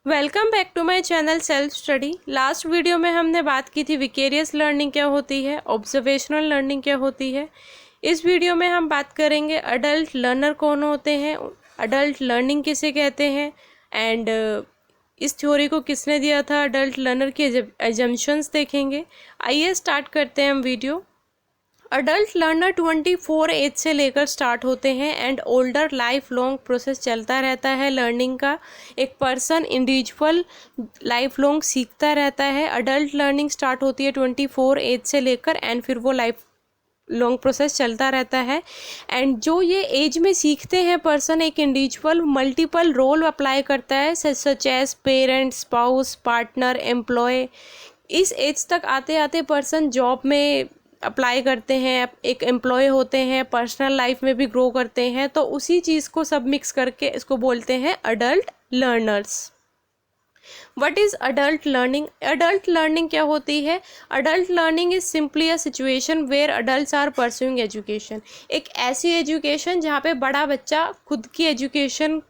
Welcome back to my channel self study. Last video में हमने बात की थी विकेरियस लर्निंग क्या होती है, ऑब्जर्वेशनल लर्निंग क्या होती है। इस वीडियो में हम बात करेंगे अडल्ट लर्नर कौन होते हैं, अडल्ट लर्निंग किसे कहते हैं एंड इस थ्योरी को किसने दिया था, अडल्ट लर्नर के एजम्पशंस देखेंगे। आइए स्टार्ट करते हैं हम वीडियो। अडल्ट लर्नर 24 एज से लेकर स्टार्ट होते हैं and older life long process चलता रहता है लर्निंग का। एक पर्सन इंडिविजुअल लाइफ लॉन्ग सीखता रहता है। अडल्ट लर्निंग स्टार्ट होती है 24 एज से लेकर एंड फिर वो लाइफ लॉन्ग प्रोसेस चलता रहता है। एंड जो ये एज में सीखते हैं पर्सन, एक इंडिविजुअल मल्टीपल रोल अप्लाई करता है such as parent, spouse, partner, employ. इस एज तक आते आते पर्सन जॉब में अप्लाई करते हैं, एक एम्प्लॉय होते हैं, पर्सनल लाइफ में भी ग्रो करते हैं। तो उसी चीज़ को सब मिक्स करके इसको बोलते हैं adult learners. What is adult learning? Adult learning क्या होती है? Adult learning is simply a situation where adults are pursuing education. एक ऐसी एजुकेशन जहाँ पे बड़ा बच्चा खुद की एजुकेशन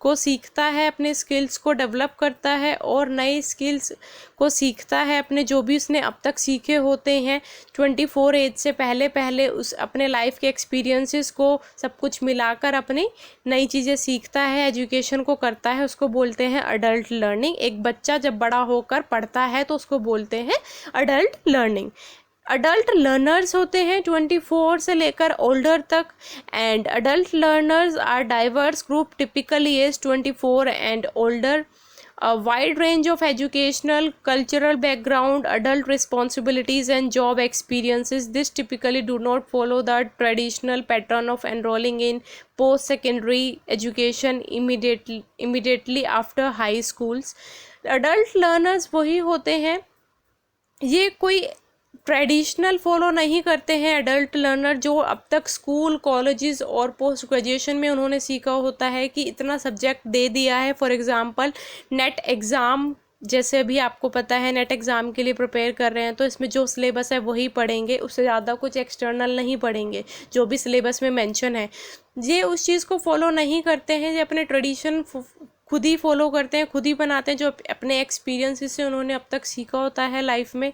को सीखता है, अपने स्किल्स को डेवलप करता है और नए स्किल्स को सीखता है, अपने जो भी उसने अब तक सीखे होते हैं 24 एज से पहले पहले उस अपने लाइफ के एक्सपीरियंसेस को सब कुछ मिलाकर अपनी नई चीज़ें सीखता है, एजुकेशन को करता है, उसको बोलते हैं अडल्ट लर्निंग। एक बच्चा जब बड़ा होकर पढ़ता है तो उसको बोलते हैं अडल्ट लर्निंग। अडल्ट लर्नर्स होते हैं 24 से लेकर ओल्डर तक and adult learners are diverse group typically age 24 and older. A wide range of educational, cultural background, adult responsibilities and job experiences. This typically do not follow the traditional pattern of enrolling in post-secondary education immediately after high schools. Adult learners वही होते हैं, ये कोई traditional follow नहीं करते हैं। Adult learner जो अब तक स्कूल, कॉलेजेस और पोस्ट ग्रेजुएशन में उन्होंने सीखा होता है कि इतना सब्जेक्ट दे दिया है। फॉर एग्जांपल नेट एग्ज़ाम, जैसे अभी आपको पता है नेट एग्ज़ाम के लिए प्रिपेयर कर रहे हैं तो इसमें जो सिलेबस है वही पढ़ेंगे, उससे ज़्यादा कुछ एक्सटर्नल नहीं पढ़ेंगे, जो भी सिलेबस में मेंशन है। ये उस चीज़ को फॉलो नहीं करते हैं, ये अपने ट्रेडिशन खुद ही फॉलो करते हैं, खुद ही बनाते हैं। जो अपने एक्सपीरियंसेस से उन्होंने अब तक सीखा होता है लाइफ में,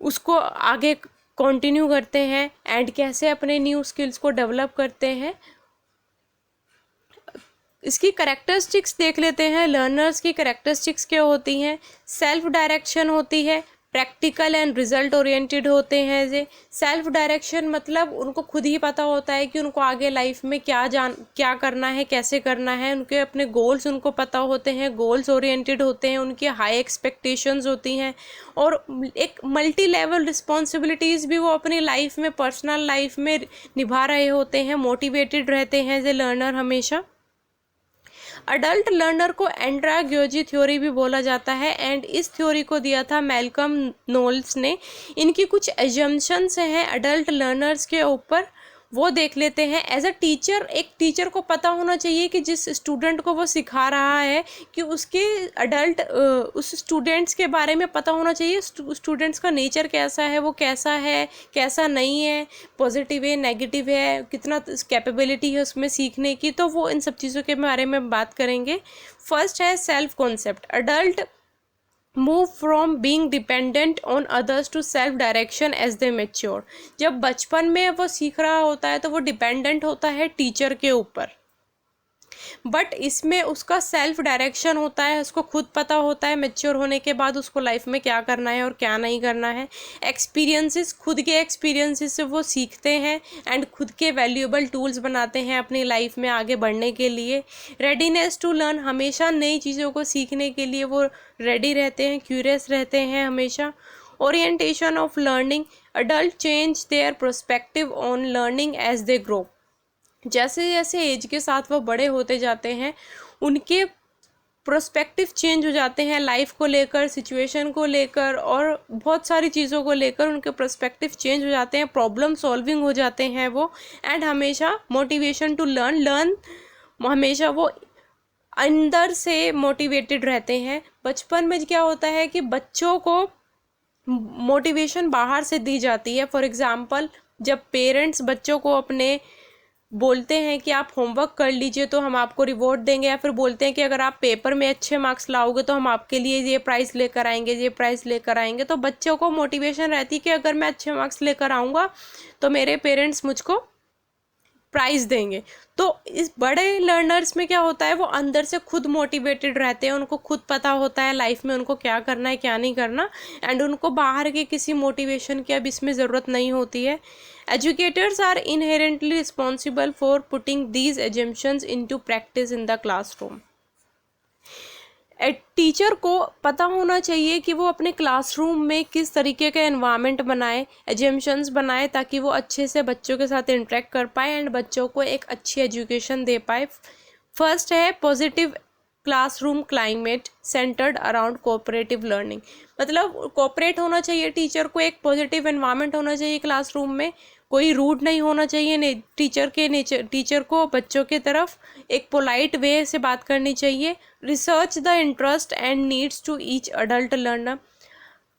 उसको आगे कंटिन्यू करते हैं एंड कैसे अपने न्यू स्किल्स को डेवलप करते हैं। इसकी कैरेक्टरिस्टिक्स देख लेते हैं। लर्नर्स की कैरेक्टरिस्टिक्स क्या होती हैं? सेल्फ डायरेक्शन होती है, प्रैक्टिकल एंड रिजल्ट ओरिएंटेड होते हैं। ये सेल्फ डायरेक्शन मतलब उनको खुद ही पता होता है कि उनको आगे लाइफ में क्या करना है, कैसे करना है। उनके अपने गोल्स उनको पता होते हैं, गोल्स ओरिएंटेड होते हैं, उनकी हाई एक्सपेक्टेशंस होती हैं और एक मल्टी लेवल रिस्पॉन्सिबिलिटीज़ भी वो अपनी लाइफ में, पर्सनल लाइफ में निभा रहे होते हैं। मोटिवेटेड रहते हैं ये लर्नर हमेशा। अडल्ट लर्नर को एंड्राग्योजी थ्योरी भी बोला जाता है एंड इस थ्योरी को दिया था मैल्कम नोल्स ने। इनकी कुछ एजम्पशंस हैं अडल्ट लर्नर्स के ऊपर, वो देख लेते हैं। एज अ टीचर, एक टीचर को पता होना चाहिए कि जिस स्टूडेंट को वो सिखा रहा है कि उसके उस स्टूडेंट्स के बारे में पता होना चाहिए। स्टूडेंट्स का नेचर कैसा है, वो कैसा है, कैसा नहीं है, पॉजिटिव है, नेगेटिव है, कितना कैपेबिलिटी है उसमें सीखने की। तो वो इन सब चीज़ों के बारे में बात करेंगे। फर्स्ट है self concept. Adult move from being dependent on others to self direction as they mature. जब बचपन में वो सीख रहा होता है तो वो डिपेंडेंट होता है टीचर के ऊपर, बट इसमें उसका सेल्फ डायरेक्शन होता है, उसको खुद पता होता है मैच्योर होने के बाद उसको लाइफ में क्या करना है और क्या नहीं करना है। एक्सपीरियंसेस, खुद के एक्सपीरियंसेस से वो सीखते हैं एंड खुद के वैल्यूएबल टूल्स बनाते हैं अपनी लाइफ में आगे बढ़ने के लिए। रेडीनेस टू लर्न, हमेशा नई चीज़ों को सीखने के लिए वो रेडी रहते हैं, क्यूरियस रहते हैं हमेशा। Orientation of learning, adult change their perspective on learning as they grow. जैसे जैसे एज के साथ वो बड़े होते जाते हैं उनके प्रोस्पेक्टिव चेंज हो जाते हैं लाइफ को लेकर, सिचुएशन को लेकर और बहुत सारी चीज़ों को लेकर उनके प्रोस्पेक्टिव चेंज हो जाते हैं, प्रॉब्लम सॉल्विंग हो जाते हैं वो। एंड हमेशा मोटिवेशन टू लर्न हमेशा वो अंदर से मोटिवेटेड रहते हैं। बचपन में क्या होता है कि बच्चों को मोटिवेशन बाहर से दी जाती है। फॉर एग्ज़ाम्पल जब पेरेंट्स बच्चों को अपने बोलते हैं कि आप होमवर्क कर लीजिए तो हम आपको रिवॉर्ड देंगे, या फिर बोलते हैं कि अगर आप पेपर में अच्छे मार्क्स लाओगे तो हम आपके लिए ये प्राइज़ लेकर आएंगे, ये प्राइज़ लेकर आएंगे। तो बच्चों को मोटिवेशन रहती है कि अगर मैं अच्छे मार्क्स लेकर आऊँगा तो मेरे पेरेंट्स मुझको प्राइज़ देंगे। तो इस बड़े लर्नर्स में क्या होता है, वो अंदर से खुद मोटिवेटेड रहते हैं, उनको खुद पता होता है लाइफ में उनको क्या करना है क्या नहीं करना, एंड उनको बाहर के किसी मोटिवेशन की अब इसमें ज़रूरत नहीं होती है। Educators are inherently responsible for putting these assumptions into practice in the classroom. Teacher को पता होना चाहिए कि वो अपने क्लासरूम में किस तरीके का एनवायरनमेंट बनाए, एजम्पशंस बनाए, ताकि वो अच्छे से बच्चों के साथ इंटरेक्ट कर पाए एंड बच्चों को एक अच्छी एजुकेशन दे पाए। फर्स्ट है positive classroom climate centred around cooperative learning. मतलब कोऑपरेट होना चाहिए टीचर को, एक पॉजिटिव एनवायरनमेंट होना चाहिए क्लासरूम में, कोई रूड नहीं होना चाहिए टीचर को बच्चों की तरफ एक पोलाइट वे से बात करनी चाहिए। Research the interest and needs to each adult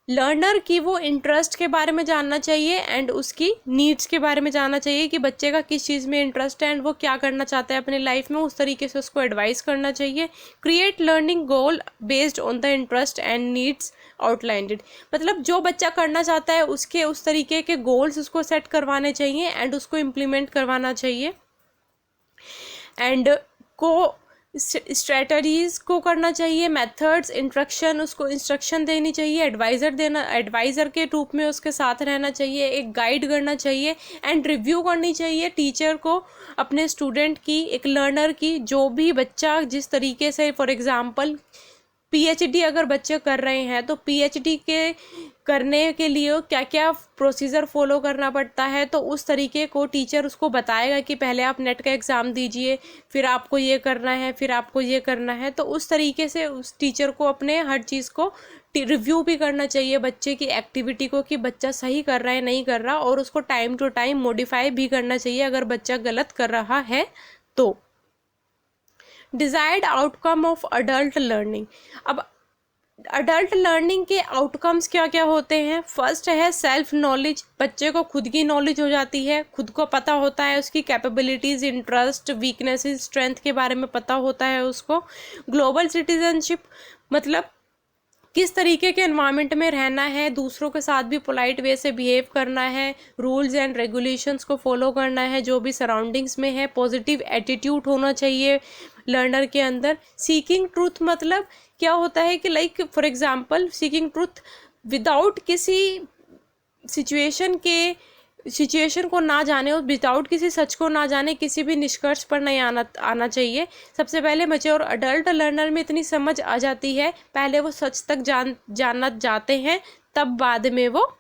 learner की वो इंटरेस्ट के बारे में जानना चाहिए एंड उसकी नीड्स के बारे में जानना चाहिए कि बच्चे का किस चीज़ में इंटरेस्ट है एंड वो क्या करना चाहता है अपनी लाइफ में, उस तरीके से उसको एडवाइस करना चाहिए। Create learning goal based on the interest and needs outlined. मतलब जो बच्चा करना चाहता है उसके उस तरीके के गोल्स उसको सेट करवाने चाहिए एंड उसको इम्प्लीमेंट करवाना चाहिए। एंड को स्ट्रेटजीज को करना चाहिए, मेथड्स, उसको इंस्ट्रक्शन देनी चाहिए, एडवाइज़र के रूप में उसके साथ रहना चाहिए, एक गाइड करना चाहिए एंड रिव्यू करनी चाहिए टीचर को अपने स्टूडेंट की, एक लर्नर की। जो भी बच्चा जिस तरीके से, फॉर एग्जांपल पीएचडी अगर बच्चे कर रहे हैं तो पीएचडी के करने के लिए क्या क्या प्रोसीजर फॉलो करना पड़ता है, तो उस तरीके को टीचर उसको बताएगा कि पहले आप नेट का एग्ज़ाम दीजिए, फिर आपको ये करना है, फिर आपको ये करना है। तो उस तरीके से उस टीचर को अपने हर चीज़ को रिव्यू भी करना चाहिए बच्चे की एक्टिविटी को, कि बच्चा सही कर रहा है नहीं कर रहा, और उसको टाइम टू टाइम मॉडिफाई भी करना चाहिए अगर बच्चा गलत कर रहा है तो। Desired outcome of adult learning. अब अडल्ट लर्निंग के आउटकम्स क्या क्या होते हैं। फर्स्ट है सेल्फ नॉलेज, बच्चे को खुद की नॉलेज हो जाती है, खुद को पता होता है उसकी कैपेबिलिटीज़, इंटरेस्ट, वीकनेसेस, स्ट्रेंथ के बारे में पता होता है उसको। ग्लोबल सिटीजनशिप, मतलब किस तरीके के एनवायरनमेंट में रहना है, दूसरों के साथ भी पोलाइट वे से बिहेव करना है, रूल्स एंड रेगुलेशंस को फॉलो करना है जो भी सराउंडिंग्स में है। पॉजिटिव एटीट्यूड होना चाहिए लर्नर के अंदर। सीकिंग ट्रूथ, मतलब क्या होता है कि like for example seeking truth without किसी सिचुएशन को ना जाने और विदाउट किसी सच को ना जाने किसी भी निष्कर्ष पर नहीं आना चाहिए। सबसे पहले मैच्योर अडल्ट लर्नर में इतनी समझ आ जाती है, पहले वो सच तक जानना जाते हैं, तब बाद में वो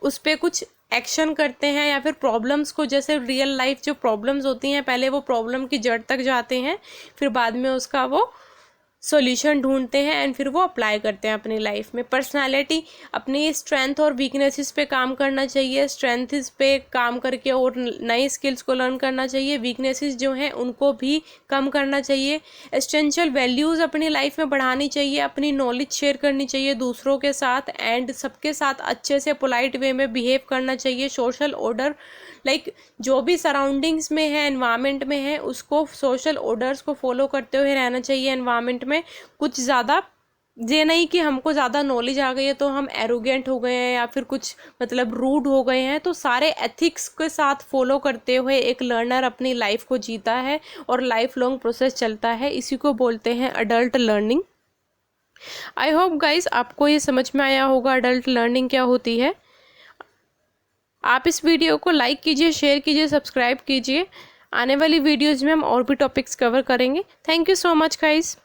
उस पर कुछ एक्शन करते हैं, या फिर प्रॉब्लम्स को, जैसे रियल लाइफ जो प्रॉब्लम्स होती हैं, पहले वो प्रॉब्लम की जड़ तक जाते हैं, फिर बाद में उसका वो सॉल्यूशन ढूंढते हैं एंड फिर वो अप्लाई करते हैं अपनी लाइफ में। पर्सनालिटी, अपनी स्ट्रेंथ और वीकनेसेस पे काम करना चाहिए, स्ट्रेंथ्स पे काम करके और नई स्किल्स को लर्न करना चाहिए, वीकनेसेस जो हैं उनको भी कम करना चाहिए। एसेंशियल वैल्यूज़ अपनी लाइफ में बढ़ानी चाहिए, अपनी नॉलेज शेयर करनी चाहिए दूसरों के साथ एंड सबके साथ अच्छे से पोलाइट वे में बिहेव करना चाहिए। सोशल ऑर्डर, लाइक जो भी सराउंडिंग्स में है, एनवायरनमेंट में है, उसको सोशल ऑर्डर्स को फॉलो करते हुए रहना चाहिए एनवायरनमेंट में। कुछ ज़्यादा ये नहीं कि हमको ज़्यादा नॉलेज आ गई है तो हम एरोगेंट हो गए हैं या फिर कुछ मतलब रूड हो गए हैं, तो सारे एथिक्स के साथ फॉलो करते हुए एक लर्नर अपनी लाइफ को जीता है और लाइफ लॉन्ग प्रोसेस चलता है। इसी को बोलते हैं adult learning. I hope guys आपको ये समझ में आया होगा अडल्ट लर्निंग क्या होती है। आप इस वीडियो को लाइक कीजिए, शेयर कीजिए, सब्सक्राइब कीजिए। आने वाली वीडियोज़ में हम और भी टॉपिक्स कवर करेंगे। Thank you so much guys.